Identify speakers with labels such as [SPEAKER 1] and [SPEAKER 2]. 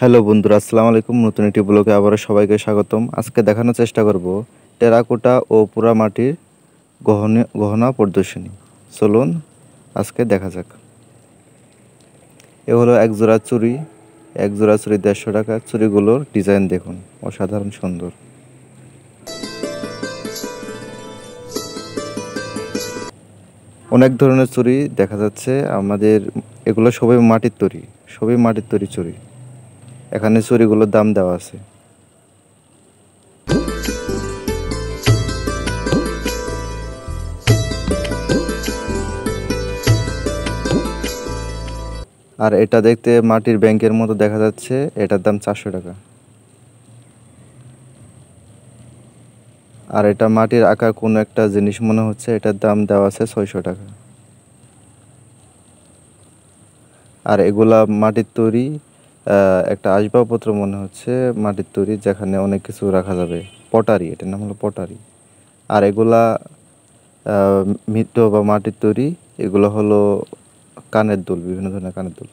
[SPEAKER 1] Hello বন্ধুরা, আসসালামু আলাইকুম। নতুন একটি ব্লগে আবারও সবাইকে স্বাগতম। আজকে দেখানোর চেষ্টা করব টেরাকোটা ও পোড়ামাটির গহনা প্রদর্শনী। চলুন আজকে দেখা যাক। এ হলো এক জোড়া চুড়ি। এক জোড়া চুড়ি 150 টাকা। চুড়িগুলোর ডিজাইন দেখুন, অসাধারণ সুন্দর। অনেক ধরনের চুড়ি দেখা যাচ্ছে আমাদের। এগুলো সবই মাটির তৈরি, সবই মাটির তৈরি চুড়ি। এখানে চুড়িগুলোর দাম দেওয়া আছে। আর এটা দেখতে মাটির ব্যাংকের মতো দেখা যাচ্ছে। এটার দাম 400 টাকা। আর এটা মাটির আঁকা কোনো একটা জিনিস মনে হচ্ছে। এটার দাম দেওয়া আছে 600 টাকা। আর এগুলা মাটির তৈরি একটা আসবাবপত্র মনে হচ্ছে, মাটির তৈরি, যেখানে অনেক কিছু রাখা যাবে। পটারি, এটার নাম হলো পটারি। আর এগুলা মৃৎ বা মাটির তৈরি। এগুলো হলো কানের দুল, বিভিন্ন ধরনের কানের দুল।